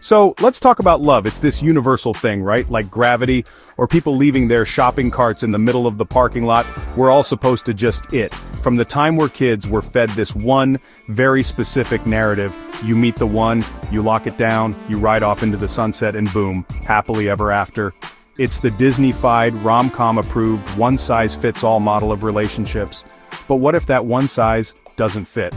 So let's talk about love. It's this universal thing, right? Like gravity, or people leaving their shopping carts in the middle of the parking lot. We're all supposed to just it. From the time we're kids, we're fed this one very specific narrative. You meet the one, you lock it down, you ride off into the sunset, and boom, happily ever after. It's the Disney-fied, rom-com approved, one-size-fits-all model of relationships. But what if that one size doesn't fit?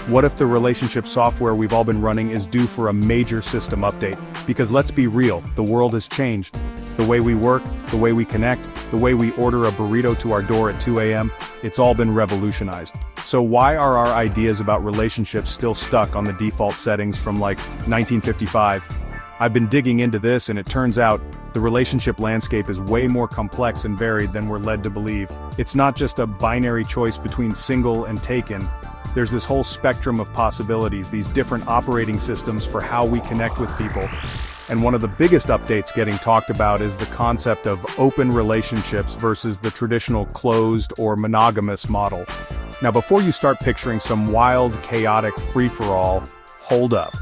What if the relationship software we've all been running is due for a major system update? Because let's be real, the world has changed. The way we work, the way we connect, the way we order a burrito to our door at 2 a.m., it's all been revolutionized. So why are our ideas about relationships still stuck on the default settings from like 1955? I've been digging into this, and it turns out the relationship landscape is way more complex and varied than we're led to believe. It's not just a binary choice between single and taken. There's this whole spectrum of possibilities, these different operating systems for how we connect with people. And one of the biggest updates getting talked about is the concept of open relationships versus the traditional closed or monogamous model. Now, before you start picturing some wild, chaotic free-for-all, hold up.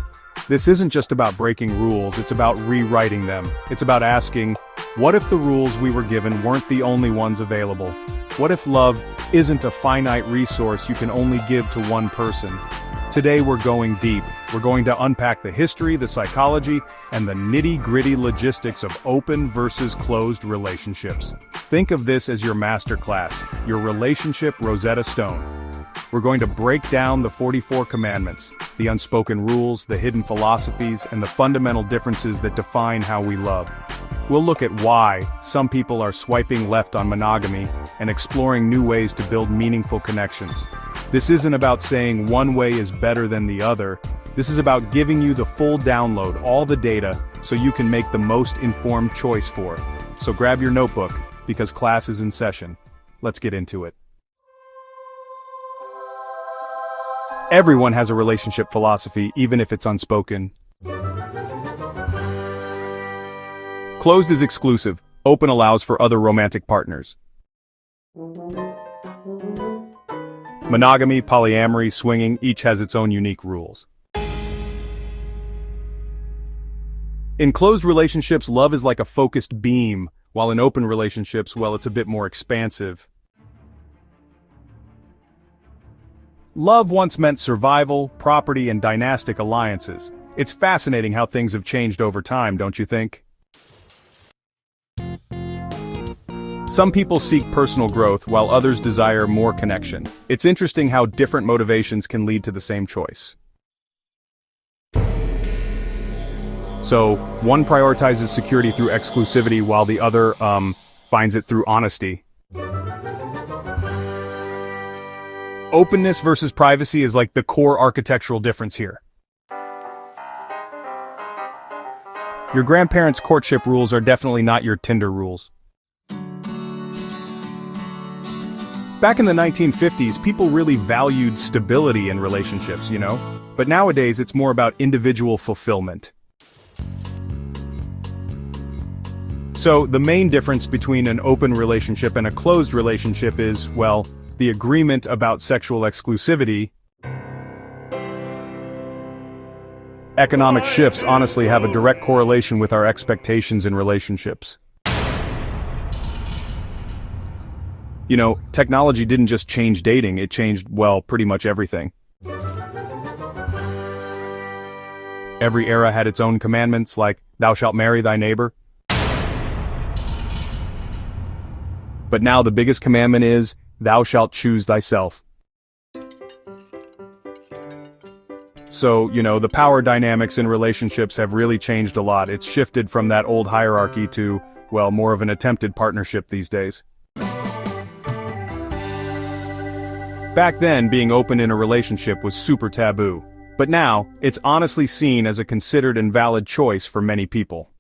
This isn't just about breaking rules, it's about rewriting them. It's about asking, what if the rules we were given weren't the only ones available? What if love isn't a finite resource you can only give to one person? Today we're going deep. We're going to unpack the history, the psychology, and the nitty-gritty logistics of open versus closed relationships. Think of this as your masterclass, your relationship Rosetta Stone. We're going to break down the 44 commandments, the unspoken rules, the hidden philosophies, and the fundamental differences that define how we love. We'll look at why some people are swiping left on monogamy and exploring new ways to build meaningful connections. This isn't about saying one way is better than the other. This is about giving you the full download, all the data, so you can make the most informed choice for it. So grab your notebook, because class is in session. Let's get into it. Everyone has a relationship philosophy, even if it's unspoken. Closed is exclusive. Open allows for other romantic partners. Monogamy, polyamory, swinging, each has its own unique rules. In closed relationships, love is like a focused beam, while in open relationships, well, it's a bit more expansive. Love once meant survival, property, and dynastic alliances. It's fascinating how things have changed over time, don't you think? Some people seek personal growth, while others desire more connection. It's interesting how different motivations can lead to the same choice. So, one prioritizes security through exclusivity, while the other, finds it through honesty. Openness versus privacy is like the core architectural difference here. Your grandparents' courtship rules are definitely not your Tinder rules. Back in the 1950s, people really valued stability in relationships, you know? But nowadays, it's more about individual fulfillment. So, the main difference between an open relationship and a closed relationship is, well, the agreement about sexual exclusivity. Economic shifts honestly have a direct correlation with our expectations in relationships. You know, technology didn't just change dating, it changed, well, pretty much everything. Every era had its own commandments, like, thou shalt marry thy neighbor. But now the biggest commandment is, thou shalt choose thyself. So, you know, the power dynamics in relationships have really changed a lot. It's shifted from that old hierarchy to, well, more of an attempted partnership these days. Back then, being open in a relationship was super taboo. But now, it's honestly seen as a considered and valid choice for many people.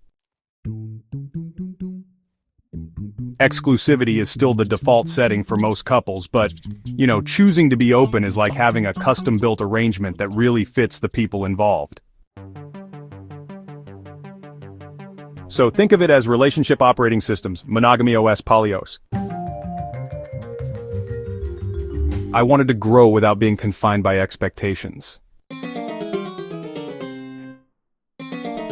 Exclusivity is still the default setting for most couples, but, you know, choosing to be open is like having a custom-built arrangement that really fits the people involved. So think of it as relationship operating systems, monogamy OS, polyos. I wanted to grow without being confined by expectations.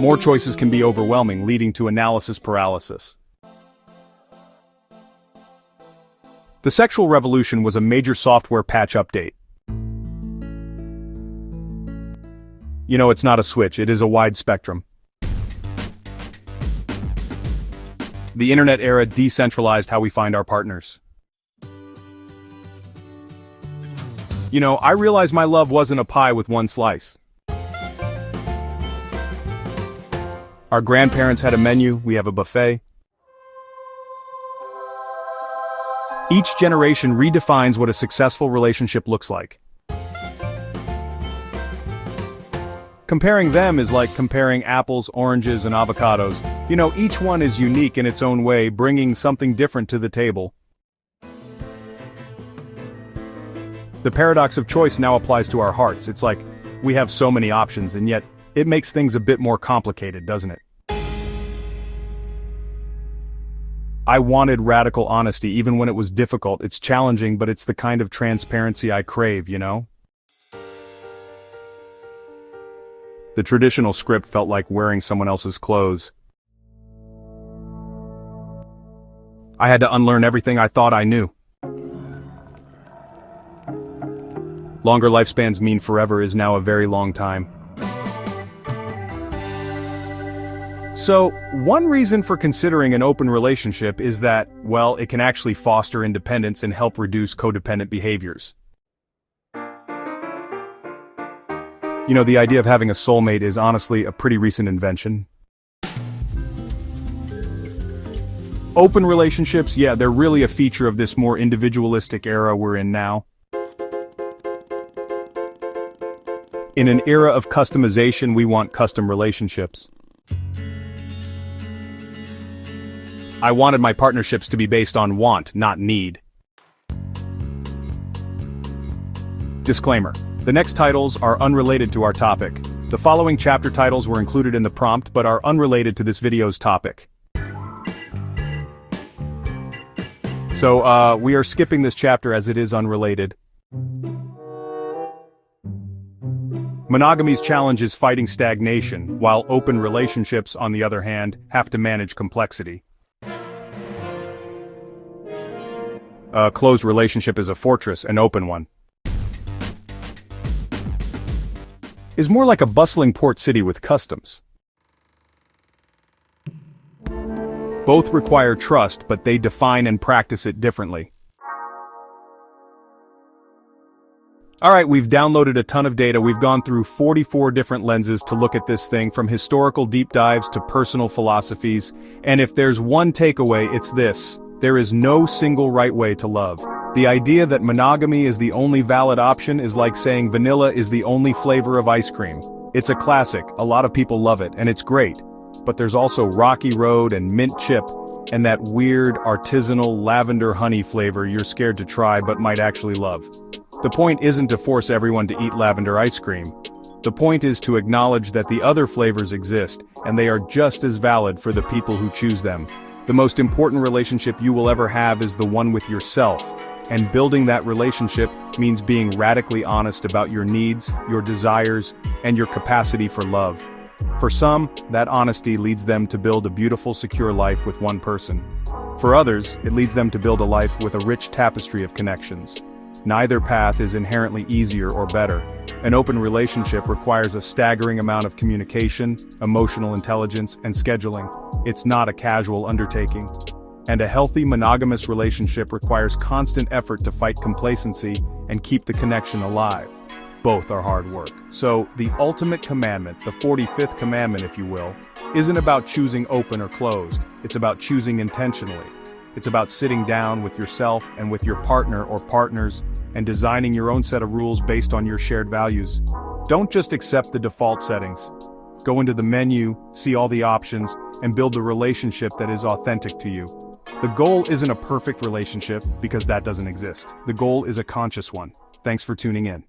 More choices can be overwhelming, leading to analysis paralysis. The sexual revolution was a major software patch update. You know, it's not a switch, it is a wide spectrum. The internet era decentralized how we find our partners. You know, I realized my love wasn't a pie with one slice. Our grandparents had a menu, we have a buffet. Each generation redefines what a successful relationship looks like. Comparing them is like comparing apples, oranges, and avocados. You know, each one is unique in its own way, bringing something different to the table. The paradox of choice now applies to our hearts. It's like, we have so many options, and yet, it makes things a bit more complicated, doesn't it? I wanted radical honesty, even when it was difficult. It's challenging, but it's the kind of transparency I crave, you know? The traditional script felt like wearing someone else's clothes. I had to unlearn everything I thought I knew. Longer lifespans mean forever is now a very long time. So, one reason for considering an open relationship is that, well, it can actually foster independence and help reduce codependent behaviors. You know, the idea of having a soulmate is honestly a pretty recent invention. Open relationships, yeah, they're really a feature of this more individualistic era we're in now. In an era of customization, we want custom relationships. I wanted my partnerships to be based on want, not need. Disclaimer. The next titles are unrelated to our topic. The following chapter titles were included in the prompt but are unrelated to this video's topic. So, we are skipping this chapter as it is unrelated. Monogamy's challenge is fighting stagnation, while open relationships, on the other hand, have to manage complexity. A closed relationship is a fortress, an open one is more like a bustling port city with customs. Both require trust, but they define and practice it differently. Alright, we've downloaded a ton of data. We've gone through 44 different lenses to look at this thing, from historical deep dives to personal philosophies. And if there's one takeaway, it's this: there is no single right way to love. The idea that monogamy is the only valid option is like saying vanilla is the only flavor of ice cream. It's a classic, a lot of people love it, and it's great. But there's also Rocky Road and Mint Chip, and that weird, artisanal lavender honey flavor you're scared to try but might actually love. The point isn't to force everyone to eat lavender ice cream. The point is to acknowledge that the other flavors exist, and they are just as valid for the people who choose them. The most important relationship you will ever have is the one with yourself. And building that relationship means being radically honest about your needs, your desires, and your capacity for love. For some, that honesty leads them to build a beautiful, secure life with one person. For others, it leads them to build a life with a rich tapestry of connections. Neither path is inherently easier or better. An open relationship requires a staggering amount of communication, emotional intelligence, and scheduling. It's not a casual undertaking. And a healthy monogamous relationship requires constant effort to fight complacency and keep the connection alive. Both are hard work. So, the ultimate commandment, the 45th commandment if you will, isn't about choosing open or closed. It's about choosing intentionally. It's about sitting down with yourself and with your partner or partners and designing your own set of rules based on your shared values. Don't just accept the default settings. Go into the menu, see all the options, and build a relationship that is authentic to you. The goal isn't a perfect relationship, because that doesn't exist. The goal is a conscious one. Thanks for tuning in.